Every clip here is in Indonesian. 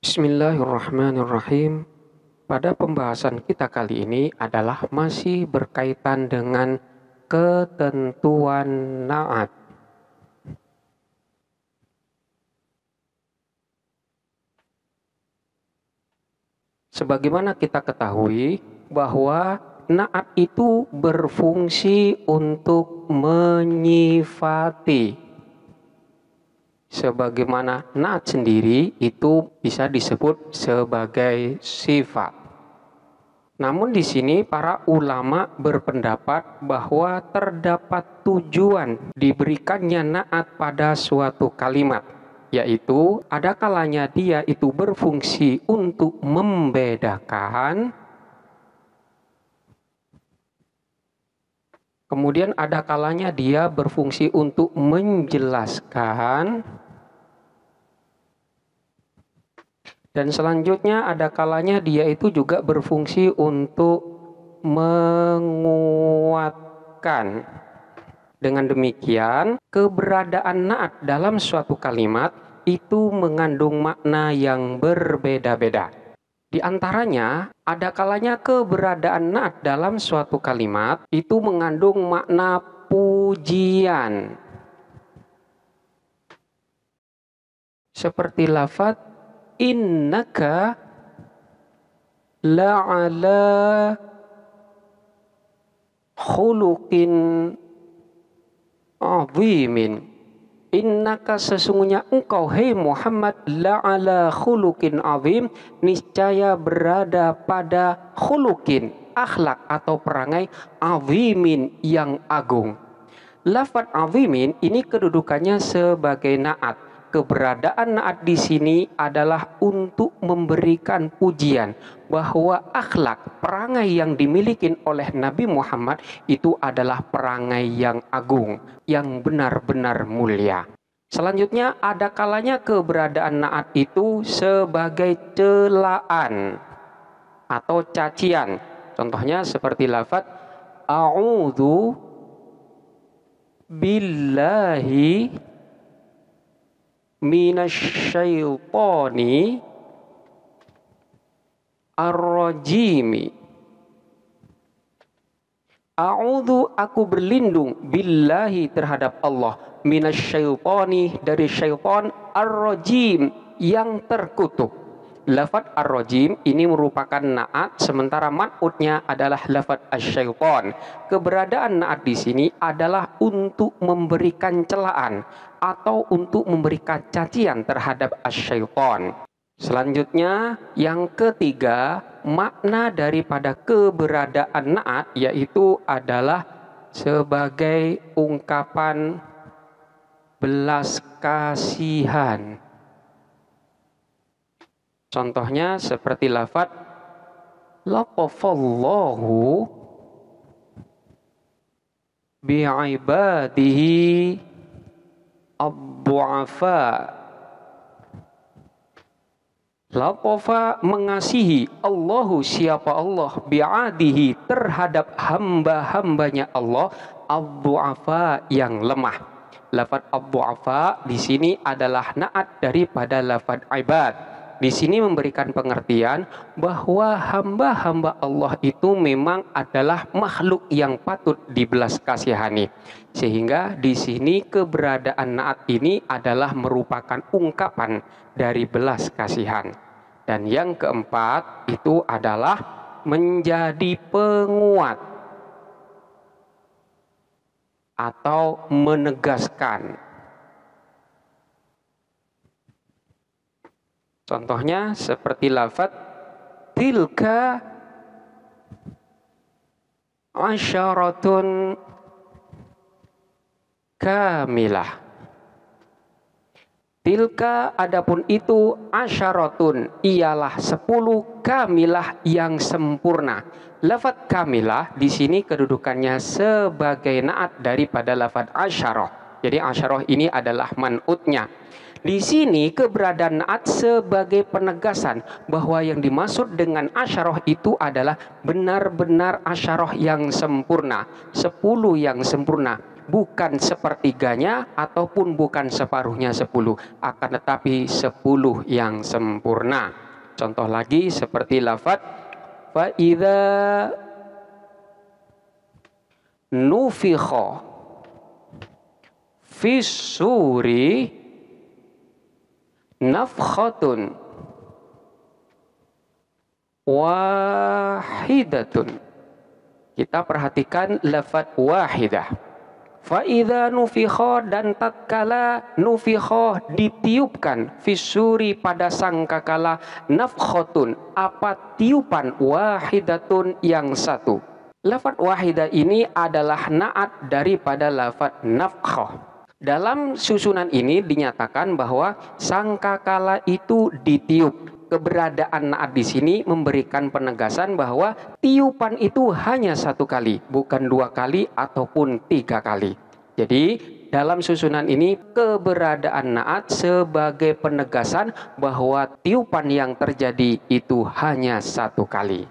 Bismillahirrahmanirrahim. Pada pembahasan kita kali ini adalah masih berkaitan dengan ketentuan na'at. Sebagaimana kita ketahui bahwa na'at itu berfungsi untuk menyifati. Sebagaimana na'at sendiri itu bisa disebut sebagai sifat. Namun di sini para ulama berpendapat bahwa terdapat tujuan diberikannya na'at pada suatu kalimat, yaitu ada kalanya dia itu berfungsi untuk membedakan, kemudian ada kalanya dia berfungsi untuk menjelaskan, dan selanjutnya ada kalanya dia itu juga berfungsi untuk menguatkan. Dengan demikian, keberadaan na'at dalam suatu kalimat itu mengandung makna yang berbeda-beda. Di antaranya, ada kalanya keberadaan na'at dalam suatu kalimat itu mengandung makna pujian. Seperti lafaz innaka la'ala khuluqin azimin. Innaka sesungguhnya engkau hai Muhammad la'ala khuluqin azim, niscaya berada pada khuluqin, akhlak atau perangai, azimin yang agung. Lafaz azimin ini kedudukannya sebagai na'at. Keberadaan na'at di sini adalah untuk memberikan pujian bahwa akhlak, perangai yang dimiliki oleh Nabi Muhammad itu adalah perangai yang agung, yang benar-benar mulia. Selanjutnya ada kalanya keberadaan na'at itu sebagai celaan atau cacian. Contohnya seperti lafaz a'udzu billahi minasyaitoni ar-rajimi. A'udzu, aku berlindung, billahi terhadap Allah, minasyaitoni dari syaitan, ar-rajim yang terkutuk. Lafaz ar-rajim ini merupakan na'at, sementara man'utnya adalah lafaz asy-syaitan. Keberadaan na'at di sini adalah untuk memberikan celaan atau untuk memberikan cacian terhadap asy-syaitan. Selanjutnya, yang ketiga, makna daripada keberadaan na'at yaitu adalah sebagai ungkapan belas kasihan. Contohnya seperti lafaz laqafallahu bi'ibadihi ad-du'afa. Laqafa mengasihi, Allahu siapa Allah, bi'adihi terhadap hamba-hambanya Allah, ad-du'afa yang lemah. Lafaz ad-du'afa di sini adalah na'at daripada lafaz ibad. Di sini memberikan pengertian bahwa hamba-hamba Allah itu memang adalah makhluk yang patut dibelas kasihani. Sehingga di sini keberadaan na'at ini adalah merupakan ungkapan dari belas kasihan. Dan yang keempat itu adalah menjadi penguat atau menegaskan. Contohnya seperti lafaz tilka asyaratun kamilah. Tilka adapun itu asyaratun ialah 10 kamilah yang sempurna. Lafaz kamilah di sini kedudukannya sebagai na'at daripada lafaz asyarah. Jadi asyarah ini adalah man'utnya. Di sini keberadaan na'at sebagai penegasan bahwa yang dimaksud dengan asyarah itu adalah benar-benar asyarah yang sempurna, 10 yang sempurna. bukan sepertiganya ataupun bukan separuhnya 10, akan tetapi 10 yang sempurna. Contoh lagi seperti lafaz fa idza nufikha fis suri nafkhatun wahidatun. Kita perhatikan lafaz wahidah. Fa idza nufikha, dan tatkala nufikha ditiupkan, fisuri pada sangkakala, nafkhatun apa tiupan, wahidatun yang satu. Lafaz wahidah ini adalah naat daripada lafaz nafkhah. Dalam susunan ini dinyatakan bahwa sangkakala itu ditiup. Keberadaan naat di sini memberikan penegasan bahwa tiupan itu hanya satu kali, bukan 2 kali ataupun 3 kali. Jadi dalam susunan ini keberadaan naat sebagai penegasan bahwa tiupan yang terjadi itu hanya 1 kali.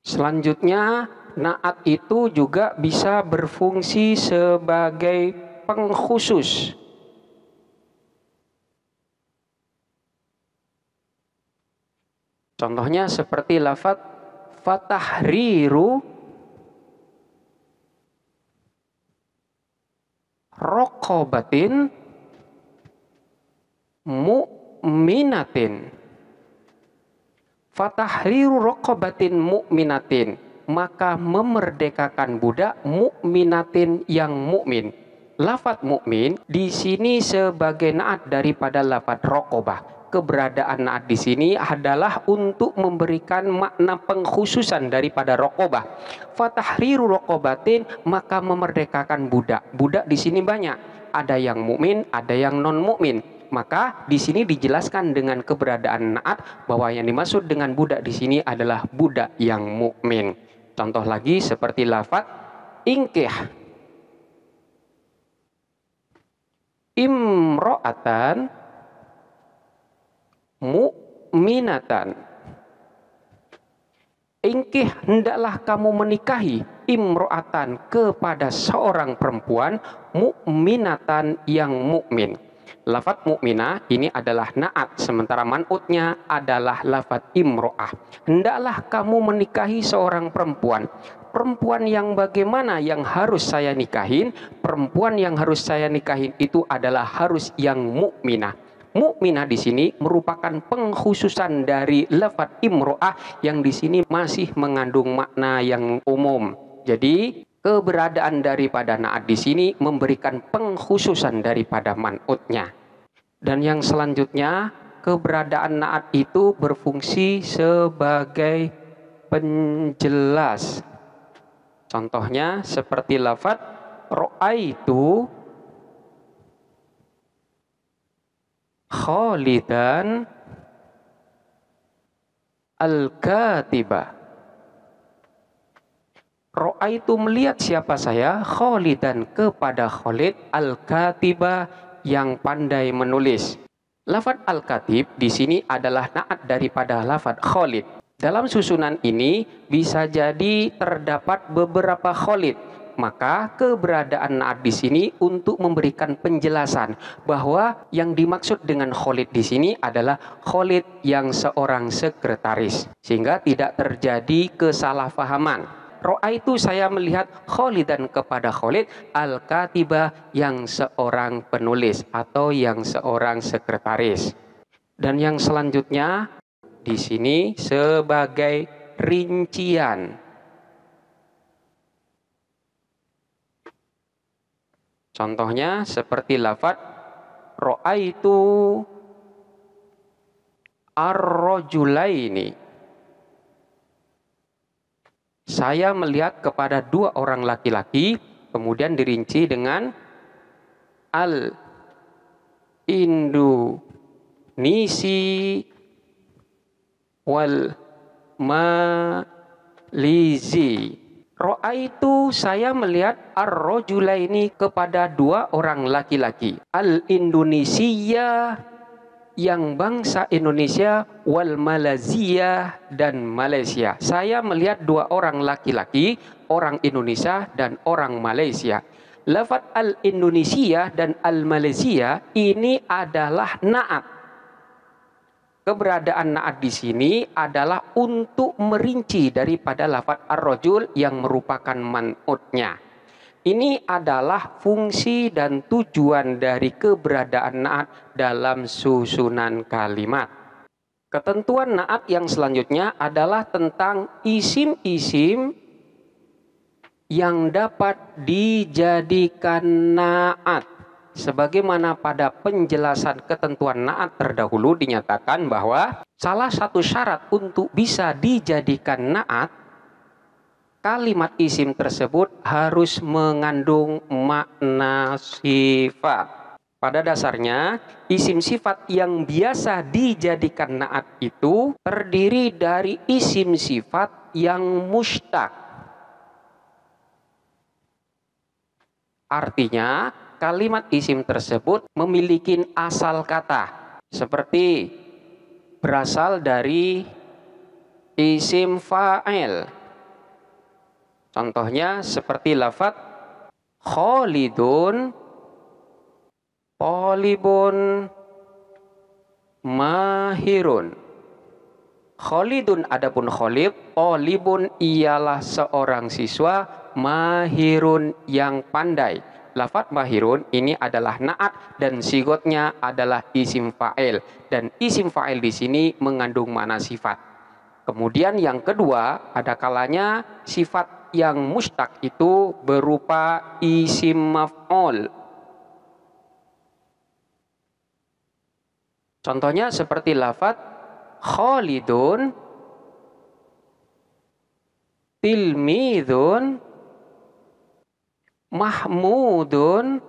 Selanjutnya, naat itu juga bisa berfungsi sebagai pengkhusus. Contohnya seperti lafaz fatahriru raqabatin mu'minatin. Fatahriru raqabatin mu'minatin, maka memerdekakan budak mukminatin yang mukmin. Lafaz mukmin di sini sebagai naat daripada lafaz raqabah. Keberadaan naat di sini adalah untuk memberikan makna pengkhususan daripada raqabah. Fatahriru raqabatin, maka memerdekakan budak. Budak di sini banyak, ada yang mukmin, ada yang non mukmin. Maka di sini dijelaskan dengan keberadaan naat bahwa yang dimaksud dengan budak di sini adalah budak yang mukmin. Contoh lagi seperti lafaz inkih imro'atan mu'minatan. Inkih, hendaklah kamu menikahi, imro'atan, kepada seorang perempuan, mu'minatan yang mukmin. Lafaz mukminah ini adalah naat, sementara man'utnya adalah lafaz imro'ah. Hendaklah kamu menikahi seorang perempuan. Perempuan yang bagaimana yang harus saya nikahin? Perempuan yang harus saya nikahin itu adalah harus yang mukminah. Mukminah di sini merupakan pengkhususan dari lafaz imro'ah yang di sini masih mengandung makna yang umum. Jadi keberadaan daripada naat di sini memberikan pengkhususan daripada man'utnya. Dan yang selanjutnya, keberadaan naat itu berfungsi sebagai penjelas. Contohnya seperti lafaz ra'aitu Khalidan al-katiba. Ra'aitu, melihat siapa saya, Khalidan, kepada Khalid, al-katiba, yang pandai menulis. Lafaz al-katib di sini adalah naat daripada lafaz Khalid. Dalam susunan ini bisa jadi terdapat beberapa Khalid. Maka keberadaan naat di sini untuk memberikan penjelasan bahwa yang dimaksud dengan Khalid di sini adalah Khalid yang seorang sekretaris, sehingga tidak terjadi kesalahpahaman. Ra'aitu, saya melihat, Khalidan, kepada Khalid, al-katiba, yang seorang penulis atau yang seorang sekretaris. Dan yang selanjutnya di sini sebagai rincian. Contohnya seperti lafaz ra'aitu ar-rajulaini. Saya melihat kepada 2 orang laki-laki, kemudian dirinci dengan al-Indonesi wal Malizi. Ra'aitu, saya melihat, ar-rajulaini, kepada 2 orang laki-laki, al-Indonesia, yang bangsa Indonesia, wal Malaysia, dan Malaysia. Saya melihat 2 orang laki-laki, orang Indonesia dan orang Malaysia. Lafaz al-Indonesia dan al-Malaysia ini adalah na'at. Keberadaan na'at di sini adalah untuk merinci daripada lafaz ar-rajul yang merupakan man'utnya. Ini adalah fungsi dan tujuan dari keberadaan na'at dalam susunan kalimat. Ketentuan na'at yang selanjutnya adalah tentang isim-isim yang dapat dijadikan na'at. Sebagaimana pada penjelasan ketentuan na'at terdahulu dinyatakan bahwa salah satu syarat untuk bisa dijadikan na'at, kalimat isim tersebut harus mengandung makna sifat. Pada dasarnya, isim sifat yang biasa dijadikan na'at itu terdiri dari isim sifat yang mustaq. Artinya, kalimat isim tersebut memiliki asal kata, seperti berasal dari isim fa'il. Contohnya seperti lafaz Khalidun, Talibun, Mahirun. Khalidun adapun Khalid, Talibun ialah seorang siswa, Mahirun yang pandai. Lafaz Mahirun ini adalah na'at dan sigotnya adalah isim fa'il, dan isim fa'il di sini mengandung makna sifat. Kemudian yang kedua, ada kalanya sifat yang mustaq itu berupa isim maf'ul. Contohnya seperti lafaz Khalidun, Tilmidun, Mahmudun,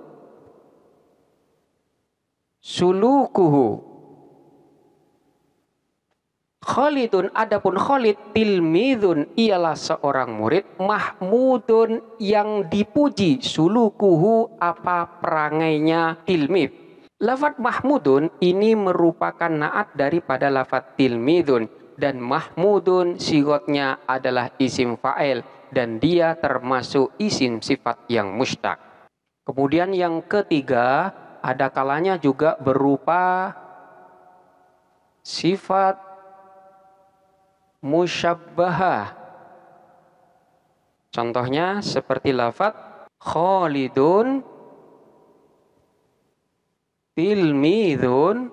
Sulukuhu. Khalidun adapun Khalid, tilmidun ialah seorang murid, Mahmudun yang dipuji, Sulukuhu apa perangainya tilmid. Lafaz Mahmudun ini merupakan na'at daripada lafaz tilmidun, dan Mahmudun sigotnya adalah isim fa'il dan dia termasuk isim sifat yang mustaq. Kemudian yang ketiga, ada kalanya juga berupa sifat musyabbahah. Contohnya seperti lafaz Khalidun, Tilmidun,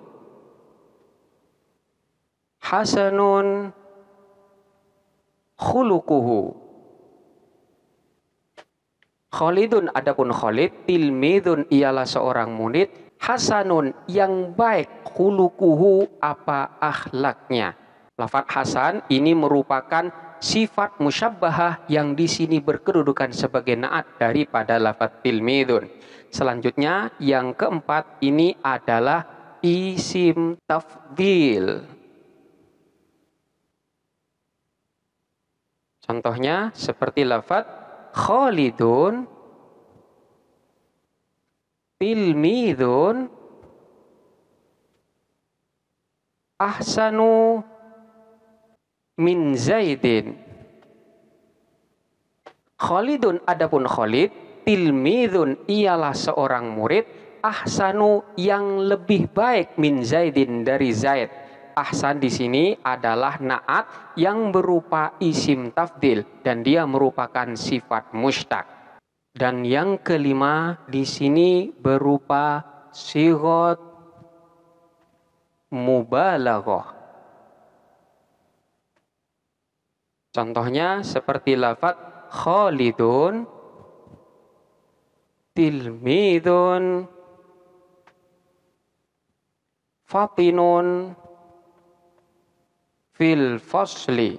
Hasanun, Khuluquhu. Khalidun adapun Khalid, Tilmidun ialah seorang murid, Hasanun yang baik, Khuluquhu apa akhlaknya. Lafaz Hasan ini merupakan sifat musyabbahah yang di sini berkedudukan sebagai na'at daripada lafaz tilmidun. Selanjutnya yang keempat ini adalah isim tafdil. Contohnya seperti lafaz Khalidun, Tilmidun, Ahsanu min Zaidin. Khalidun adapun Khalid, tilmidun ialah seorang murid, ahsanu yang lebih baik min Zaidin dari Zaid. Ahsan di sini adalah na'at yang berupa isim tafdil dan dia merupakan sifat mustaq. Dan yang kelima di sini berupa sigot mubalaghah. Contohnya seperti lafaz Khalidun, Tilmidun, Fatinun, fil fasli.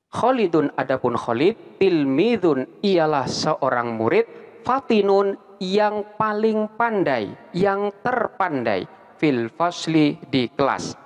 Khalidun adapun Khalid, tilmidun ialah seorang murid, fatinun yang paling pandai, yang terpandai, fil fasli di kelas.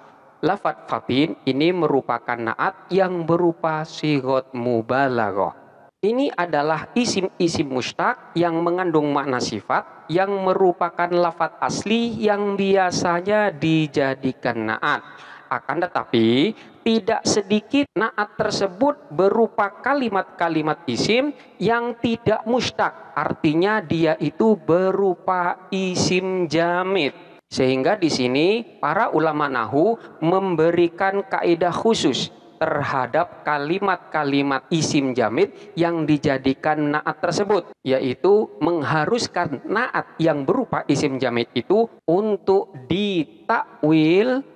Lafaz fatin ini merupakan na'at yang berupa sigot mubalaghah. Ini adalah isim-isim mustaq yang mengandung makna sifat yang merupakan lafaz asli yang biasanya dijadikan na'at. Akan tetapi tidak sedikit naat tersebut berupa kalimat-kalimat isim yang tidak mustaq, artinya dia itu berupa isim jamid. Sehingga di sini para ulama nahu memberikan kaidah khusus terhadap kalimat-kalimat isim jamid yang dijadikan naat tersebut, yaitu mengharuskan naat yang berupa isim jamid itu untuk ditakwil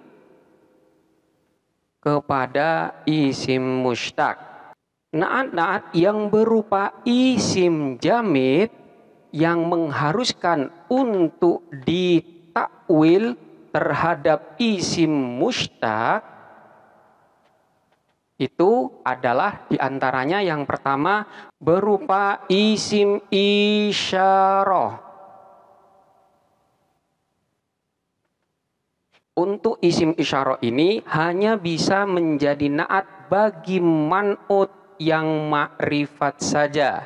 kepada isim mustaq. Naat-naat yang berupa isim jamid yang mengharuskan untuk ditakwil terhadap isim mustaq itu adalah diantaranya yang pertama berupa isim isyarah. Untuk isim isyarah ini hanya bisa menjadi naat bagi man'ut yang makrifat saja.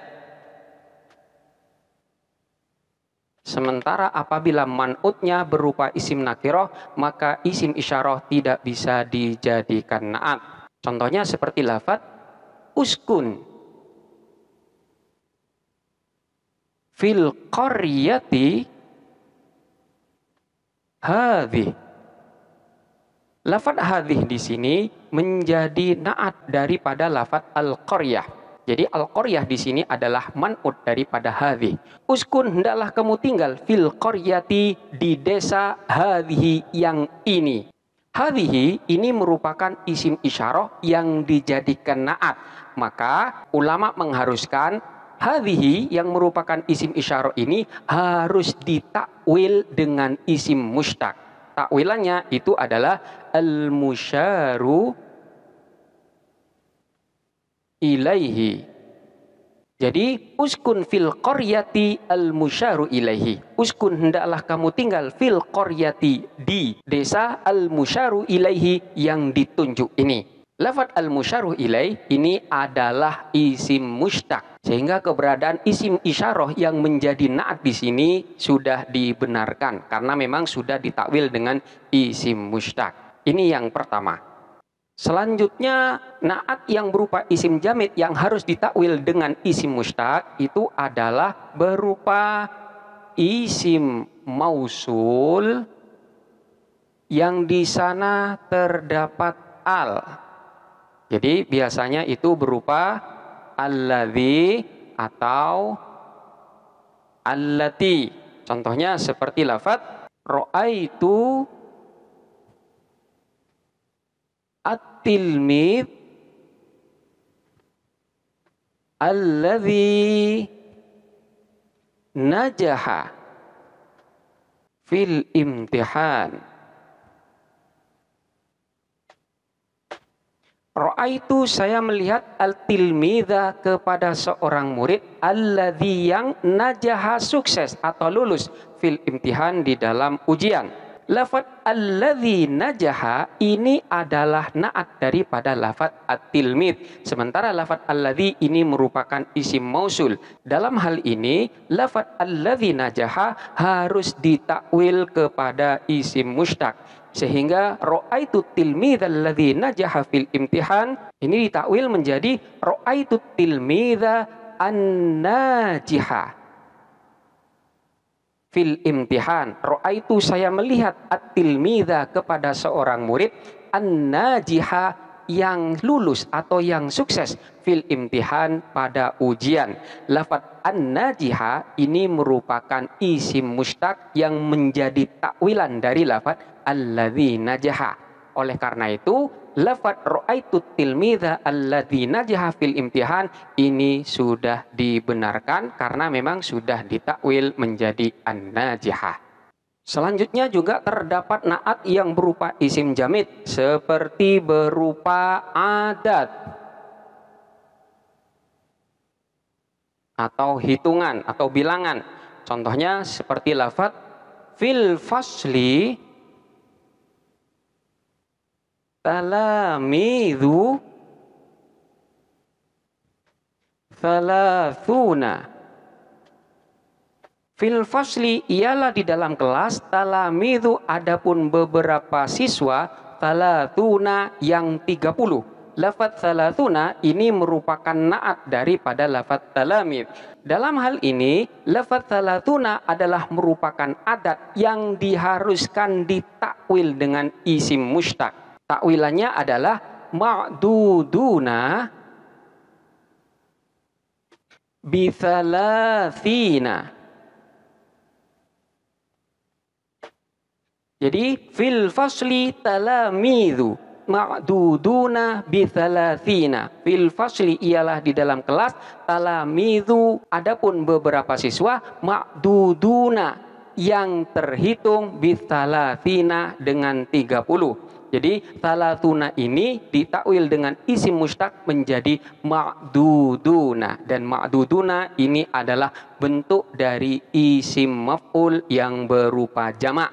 Sementara apabila man'utnya berupa isim nakirah, maka isim isyarah tidak bisa dijadikan naat. Contohnya seperti lafaz uskun fil qaryati hadhi. Lafaz hadhi di sini menjadi naat daripada lafaz al-qaryah. Jadi al-qaryah di sini adalah man'ut daripada hadhi. Uskun, hendaklah kamu tinggal fil qaryati, di desa hadhi yang ini. Hadhihi ini merupakan isim isyarah yang dijadikan naat. Maka ulama mengharuskan hadhihi yang merupakan isim isyarah ini harus ditakwil dengan isim mustaq. Takwilannya itu adalah al-musyaru ilaihi. Jadi uskun fil qaryati al-musyaru ilaihi. Uskun, hendaklah kamu tinggal fil qaryati, di desa al-musyaru ilaihi yang ditunjuk ini. Lafaz al-musyaru ilaih ini adalah isim mustaq, sehingga keberadaan isim isyarah yang menjadi naat di sini sudah dibenarkan karena memang sudah ditakwil dengan isim mustaq. Ini yang pertama. Selanjutnya, naat yang berupa isim jamid yang harus ditakwil dengan isim mustaq itu adalah berupa isim mausul yang di sana terdapat al. Jadi biasanya itu berupa alladzi atau allati. Contohnya seperti lafaz ra'aitu at-tilmid alladzi najaha fil imtihan. Ra'aitu, saya melihat al-tilmidha kepada seorang murid alladzi yang najaha sukses atau lulus fil imtihan di dalam ujian. Lafaz alladzi najaha ini adalah naat daripada lafaz at-tilmid. Sementara lafaz alladzi ini merupakan isim mausul. Dalam hal ini lafaz alladzi najaha harus ditakwil kepada isim mustaq. Sehingga ra'aitu tilmidza alladzi najaha fil imtihan ini ditakwil menjadi ra'aitu tilmidza an-najiha fil imtihan. Ra'aitu, saya melihat at-tilmidza kepada seorang murid an-najiha yang lulus atau yang sukses fil imtihan pada ujian. Lafaz an-najiha ini merupakan isim mustaq yang menjadi takwilan dari lafaz alladzi najaha. Oleh karena itu lafaz ra'aitu tilmidza alladzi najaha fil imtihan ini sudah dibenarkan karena memang sudah ditakwil menjadi an-najihah. Selanjutnya juga terdapat naat yang berupa isim jamid seperti berupa adat atau hitungan atau bilangan. Contohnya seperti lafaz fil fasli talamidhu thalathuna. Fil fasli ialah di dalam kelas, talamidhu adapun beberapa siswa, salatuna yang 30. Lafaz salatuna ini merupakan naat daripada lafaz talamid. Dalam hal ini, lafaz salatuna adalah merupakan adat yang diharuskan ditakwil dengan isim mushtaq. Takwilannya adalah ma'duduna bisalathina. Jadi fil fasli talamidu ma'duduna bisalathina. Fil fasli ialah di dalam kelas, talamidu adapun beberapa siswa, ma'duduna yang terhitung bisalathina dengan 30. Jadi salatuna ini ditakwil dengan isim mushtaq menjadi ma'duduna, dan ma'duduna ini adalah bentuk dari isim maf'ul yang berupa jamak.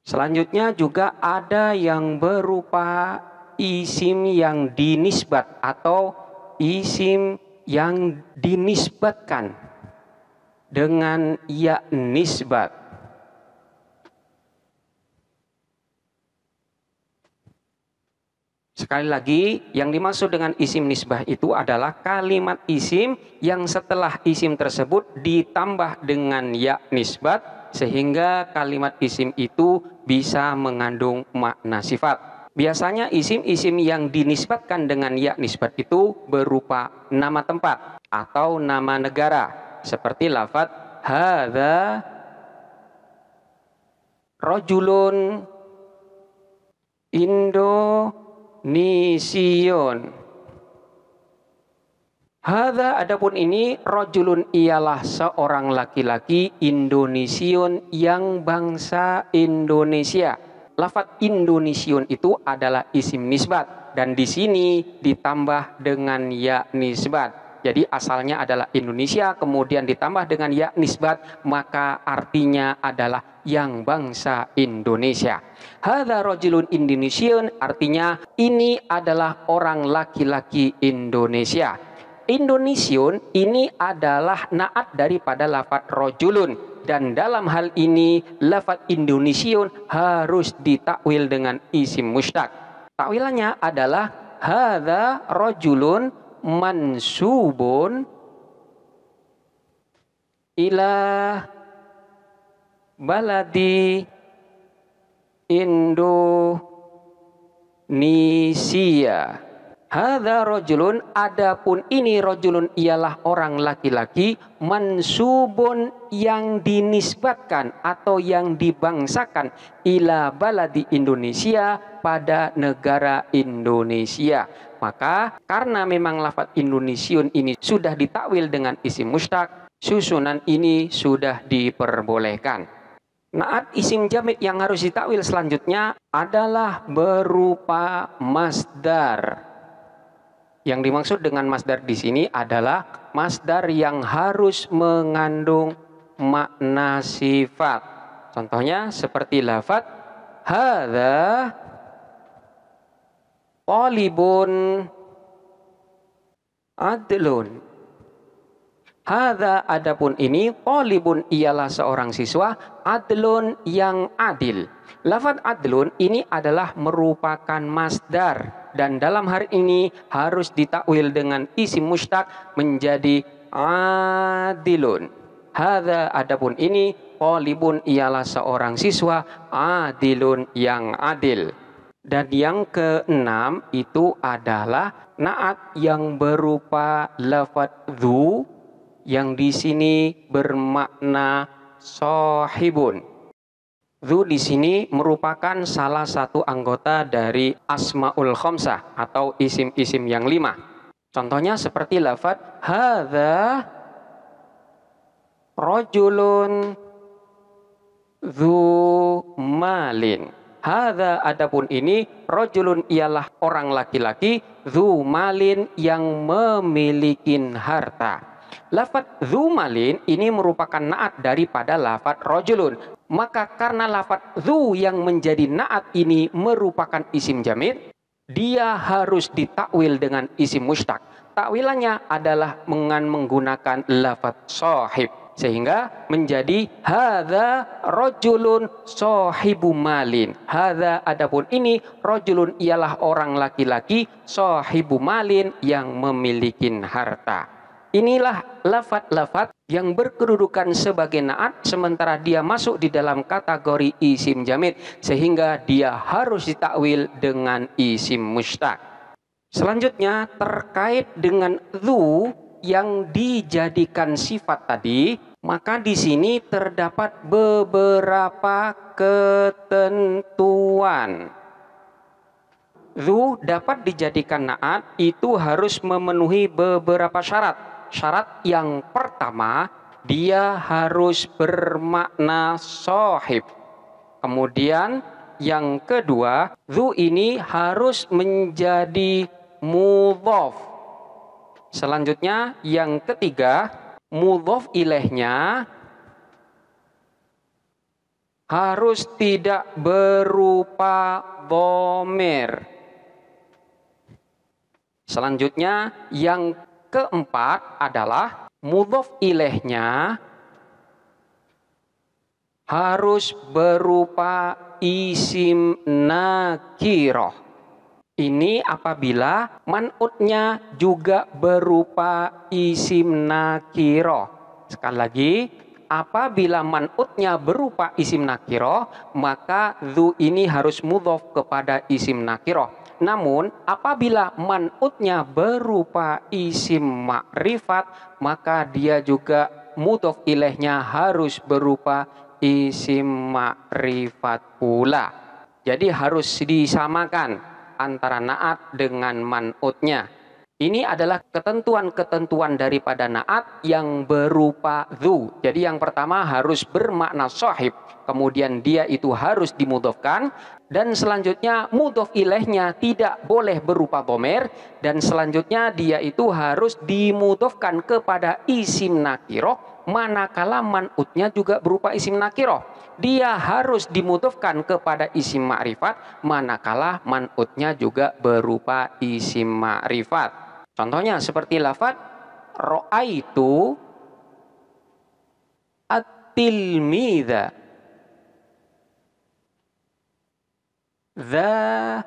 Selanjutnya juga ada yang berupa isim yang dinisbat atau isim yang dinisbatkan dengan ya nisbat. Sekali lagi, yang dimaksud dengan isim nisbah itu adalah kalimat isim yang setelah isim tersebut ditambah dengan ya nisbat, sehingga kalimat isim itu bisa mengandung makna sifat. Biasanya isim-isim yang dinisbatkan dengan ya nisbat itu berupa nama tempat atau nama negara, seperti lafaz hadza rajulun Indonesian. Hadza adapun ini rajulun ialah seorang laki-laki Indonesian yang bangsa Indonesia. Lafaz Indonesian itu adalah isim nisbat dan di sini ditambah dengan ya nisbat. Jadi asalnya adalah Indonesia, kemudian ditambah dengan ya nisbat, maka artinya adalah yang bangsa Indonesia. Hadza rajulun Indonesian artinya ini adalah orang laki-laki Indonesia. Indonesian ini adalah naat daripada lafaz rajulun, dan dalam hal ini lafaz Indonesian harus ditakwil dengan isim mushtaq. Takwilannya adalah hadza rajulun mansubun ila baladi Indonesia. Hadza rajulun adapun ini rajulun ialah orang laki-laki mansubun yang dinisbatkan atau yang dibangsakan ila baladi Indonesia pada negara Indonesia. Maka karena memang lafaz Indonesian ini sudah ditakwil dengan isim mushtaq, susunan ini sudah diperbolehkan. Naat isim jamid yang harus ditakwil selanjutnya adalah berupa masdar. Yang dimaksud dengan masdar di sini adalah masdar yang harus mengandung makna sifat. Contohnya seperti lafaz hadza talibun adlun. Hadza adapun ini talibun ialah seorang siswa, adlun yang adil. Lafaz adlun ini adalah merupakan masdar dan dalam hari ini harus ditakwil dengan isim mushtaq menjadi adilun. Hadza adapun ini talibun ialah seorang siswa, adilun yang adil. Dan yang keenam itu adalah naat yang berupa lafaz dzu yang di sini bermakna sahibun. Dzu di sini merupakan salah satu anggota dari asmaul khamsah atau isim-isim yang 5. Contohnya seperti lafaz hadza rajulun dzu malin. Hadza adapun ini rajulun ialah orang laki-laki, dzu malin yang memiliki harta. Lafaz dzu malin ini merupakan naat daripada lafaz rajulun. Maka karena lafaz dzu yang menjadi naat ini merupakan isim jamid, dia harus ditakwil dengan isim mushtaq. Takwilannya adalah dengan menggunakan lafaz sahib. Sehingga menjadi hadza rajulun sahibu malin. Hadza adapun ini rajulun ialah orang laki-laki sahibu malin yang memiliki harta. Inilah lafaz-lafaz yang berkedudukan sebagai na'at sementara dia masuk di dalam kategori isim jamid sehingga dia harus ditakwil dengan isim mustaq. Selanjutnya terkait dengan dzu yang dijadikan sifat tadi, maka di sini terdapat beberapa ketentuan. Dzu dapat dijadikan na'at itu harus memenuhi beberapa syarat. Syarat yang pertama, dia harus bermakna sahib. Kemudian yang kedua, dzu ini harus menjadi mudhaf. Selanjutnya yang ketiga, mudhaf ilaihnya harus tidak berupa dhamir. Selanjutnya yang keempat adalah mudhaf ilaihnya harus berupa isim nakirah. Ini apabila man'utnya juga berupa isim nakirah. Sekali lagi, apabila man'utnya berupa isim nakirah, maka dzu ini harus mudhaf kepada isim nakirah. Namun, apabila man'utnya berupa isim ma'rifat, maka dia juga mudhaf ilaihnya harus berupa isim ma'rifat pula. Jadi harus disamakan antara na'at dengan man'utnya. Ini adalah ketentuan-ketentuan daripada na'at yang berupa dzu. Jadi yang pertama harus bermakna sahib, kemudian dia itu harus dimudhafkan, dan selanjutnya mudhaf ilaihnya tidak boleh berupa dhamir, dan selanjutnya dia itu harus dimudhafkan kepada isim nakirah manakala man'utnya juga berupa isim nakirah. Dia harus dimudhafkan kepada isim ma'rifat manakala man'utnya juga berupa isim ma'rifat. Contohnya seperti lafaz ra'aitu at-tilmidha dza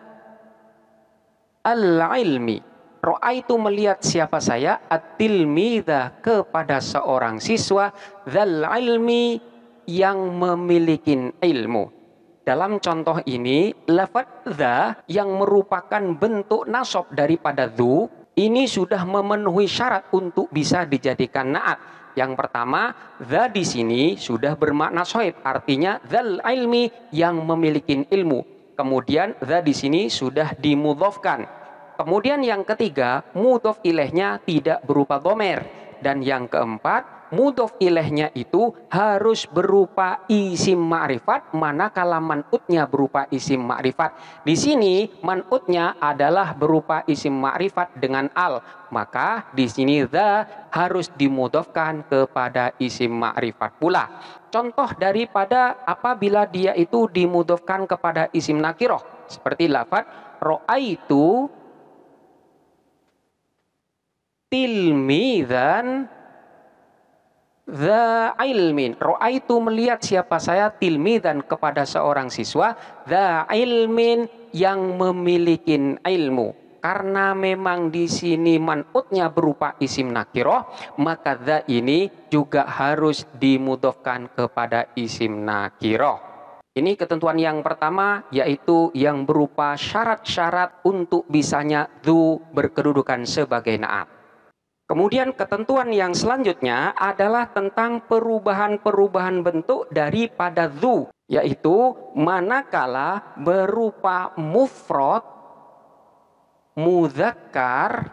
al-ilmi. Ra'aitu melihat siapa saya, at-tilmidha kepada seorang siswa, dzal ilmi yang memiliki ilmu. Dalam contoh ini, lafaz dza yang merupakan bentuk nasab daripada dzu, ini sudah memenuhi syarat untuk bisa dijadikan na'at. Yang pertama, dza di sini sudah bermakna sahib, artinya dzal ilmi yang memiliki ilmu. Kemudian dza di sini sudah dimudhafkan. Kemudian yang ketiga, mudhaf ilaihnya tidak berupa dhamir. Dan yang keempat, mudhaf ilaihnya itu harus berupa isim ma'rifat manakala man'utnya berupa isim ma'rifat. Di sini man'utnya adalah berupa isim ma'rifat dengan al. Maka di sini dza harus dimudhafkan kepada isim ma'rifat pula. Contoh daripada apabila dia itu dimudhafkan kepada isim nakirah seperti lafaz ra'aitu tilmidzan dza ilmin. Ra'aitu melihat siapa saya, tilmidzan kepada seorang siswa, dza ilmin yang memiliki ilmu. Karena memang di sini man'utnya berupa isim nakirah, maka dza ini juga harus dimudhafkan kepada isim nakirah. Ini ketentuan yang pertama, yaitu yang berupa syarat-syarat untuk bisanya dzu berkedudukan sebagai na'at. Kemudian ketentuan yang selanjutnya adalah tentang perubahan-perubahan bentuk daripada dzu, yaitu manakala berupa mufrad, mudzakkar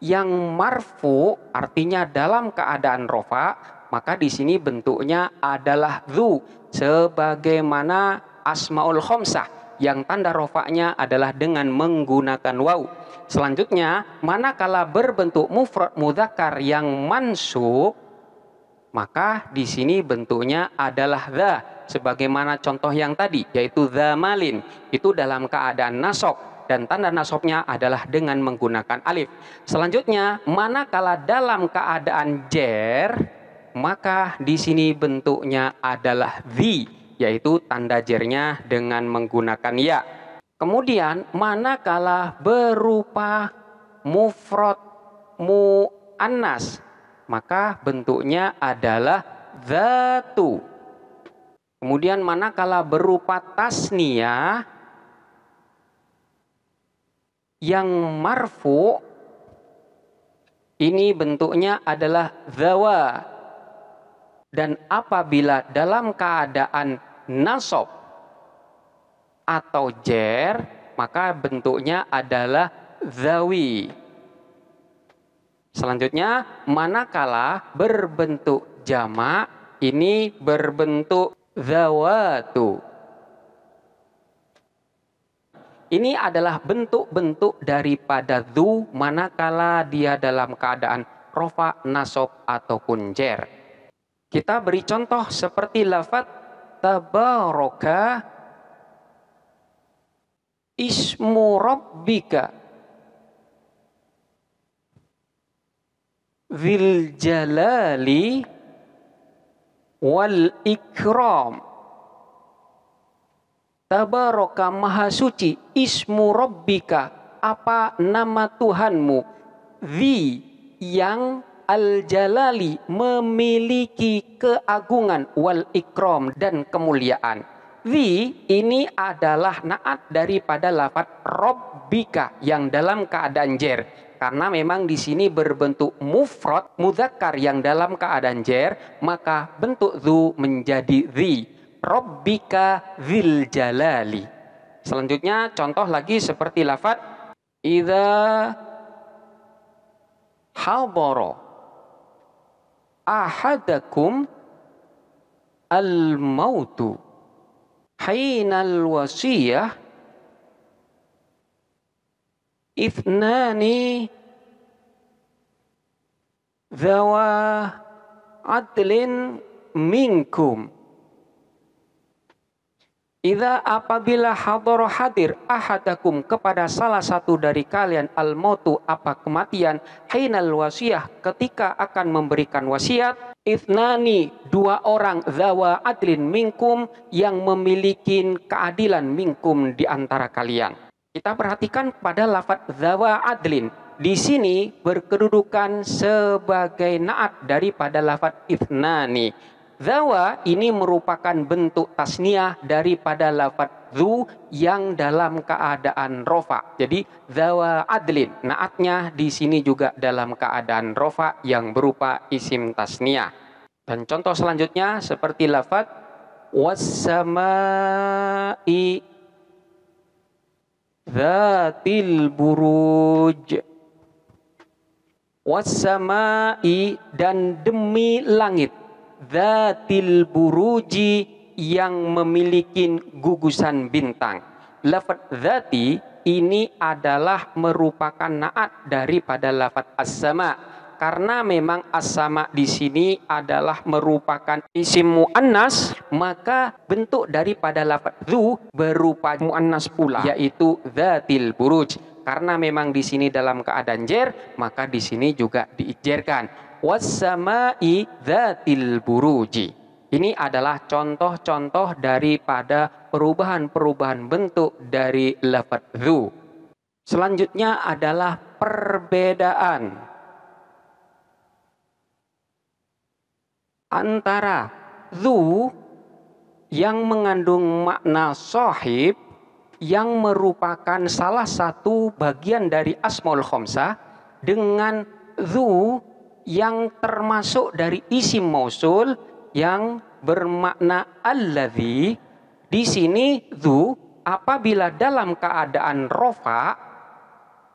yang marfu, artinya dalam keadaan rofa, maka di sini bentuknya adalah dzu, sebagaimana asmaul khamsah yang tanda rofaknya adalah dengan menggunakan waw. Selanjutnya, manakala berbentuk mufrad mudzakkar yang mansub, maka di sini bentuknya adalah dza, sebagaimana contoh yang tadi, yaitu dza malin. Itu dalam keadaan nasab dan tanda nasabnya adalah dengan menggunakan alif. Selanjutnya, manakala dalam keadaan jer, maka di sini bentuknya adalah the, yaitu tanda jernya dengan menggunakan ya. Kemudian manakala berupa mufrad muannas, maka bentuknya adalah dzatu. Kemudian manakala berupa tasniyah yang marfu, ini bentuknya adalah dzawa. Dan apabila dalam keadaan nasab atau jer, maka bentuknya adalah dzawi. Selanjutnya, manakala berbentuk jamak, ini berbentuk dzawatu. Ini adalah bentuk-bentuk daripada dzu manakala dia dalam keadaan rofa, nasab ataupun jer. Kita beri contoh seperti lafaz tabaraka ismu rabbika dzil jalali wal ikram. Tabaraka maha suci, ismu rabbika, apa nama Tuhanmu, dzi yang al-jalali memiliki keagungan, wal ikram dan kemuliaan. Dzi ini adalah naat daripada lafaz rabbika yang dalam keadaan jer. Karena memang di sini berbentuk mufrad mudzakkar yang dalam keadaan jer, maka bentuk dzu menjadi dzi. Rabbika dzil jalali. Selanjutnya contoh lagi seperti lafaz idza hadara ahadakum al-mautu hinal wasiyah ithnani dzawa adlin minkum. Idza apabila hadara hadir ahadakum kepada salah satu dari kalian al-mautu apa kematian, hinal wasiyah ketika akan memberikan wasiat, ithnani dua orang dzawa adlin minkum yang memiliki keadilan minkum di antara kalian. Kita perhatikan pada lafaz dzawa adlin. Di sini berkedudukan sebagai naat daripada lafaz ithnani. Dzawa ini merupakan bentuk tasniyah daripada lafaz dzu yang dalam keadaan rofa. Jadi dzawa adlin, naatnya di sini juga dalam keadaan rofa yang berupa isim tasniyah. Dan contoh selanjutnya seperti lafaz was-samai dzatil buruj. Was-samai dan demi langit. Dzatil buruji yang memiliki gugusan bintang. Lafaz dzati ini adalah merupakan naat daripada lafaz as-sama, karena memang as-sama di sini adalah merupakan isim muannas, maka bentuk daripada lafaz dzu berupa muannas pula, yaitu dzatil buruj. Karena memang di sini dalam keadaan jer, maka di sini juga diijerkan. Was-samai dzatil buruji. Ini adalah contoh-contoh daripada perubahan-perubahan bentuk dari lafaz dzu. Selanjutnya adalah perbedaan antara dzu yang mengandung makna shahib yang merupakan salah satu bagian dari asmaul khamsah dengan dzu yang termasuk dari isim mausul yang bermakna alladzi. Di sini dzu apabila dalam keadaan rofa,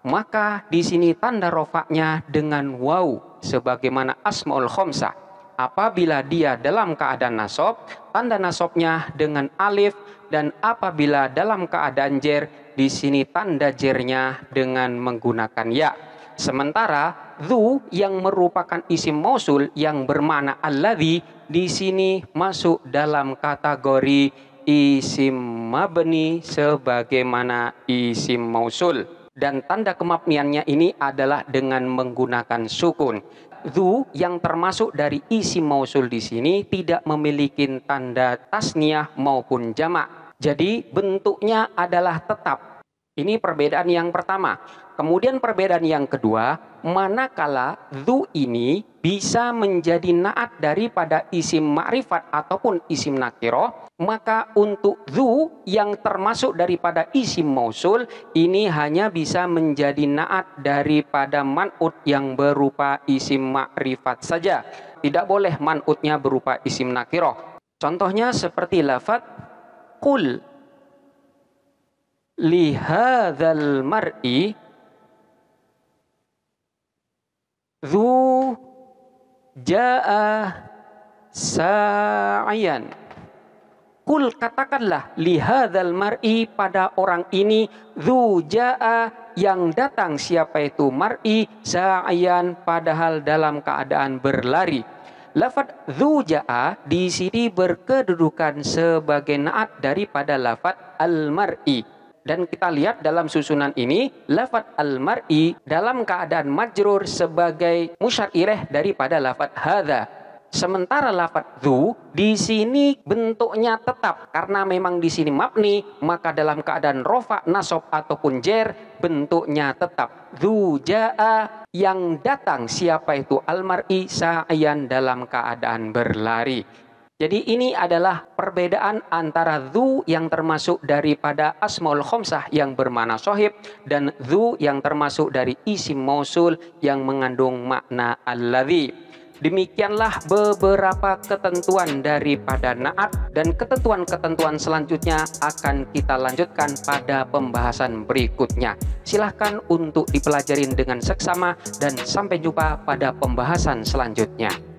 maka di sini tanda rofaknya dengan waw sebagaimana asmaul khamsah. Apabila dia dalam keadaan nasab, tanda nasabnya dengan alif, dan apabila dalam keadaan jer, di sini tanda jernya dengan menggunakan ya. Sementara dzu yang merupakan isim mausul yang bermakna alladzi di sini masuk dalam kategori isim mabni sebagaimana isim mausul, dan tanda kemabniannya ini adalah dengan menggunakan sukun. dzu yang termasuk dari isim mausul di sini tidak memiliki tanda tasniyah maupun jamak. Jadi bentuknya adalah tetap. Ini perbedaan yang pertama. Kemudian perbedaan yang kedua, manakala dzu ini bisa menjadi naat daripada isim ma'rifat ataupun isim nakiroh, maka untuk dzu yang termasuk daripada isim mausul ini hanya bisa menjadi naat daripada man'ut yang berupa isim ma'rifat saja. Tidak boleh man'utnya berupa isim nakiroh. Contohnya seperti lafaz qul lihadzal mar'i dzu jaa sa'yan. Kul katakanlah lihadzal mar'i pada orang ini dzu jaa yang datang siapa itu mar'i sa'yan padahal dalam keadaan berlari. Lafaz dzu jaa di sini berkedudukan sebagai naat daripada lafaz al-mar'i. Dan kita lihat dalam susunan ini, lafaz al-mar'i dalam keadaan majrur sebagai musyar ilaih daripada lafaz hadza. Sementara lafaz dzu di sini bentuknya tetap karena memang di sini mabni, maka dalam keadaan rofa, nasab ataupun jer bentuknya tetap. Dzu jaa yang datang siapa itu al-mar'i sa'yan dalam keadaan berlari. Jadi ini adalah perbedaan antara dzu yang termasuk daripada asmaul khamsah yang bermakna shahib dan dzu yang termasuk dari isim mausul yang mengandung makna alladzi. Demikianlah beberapa ketentuan daripada naat dan ketentuan-ketentuan selanjutnya akan kita lanjutkan pada pembahasan berikutnya. Silahkan untuk dipelajarin dengan seksama dan sampai jumpa pada pembahasan selanjutnya.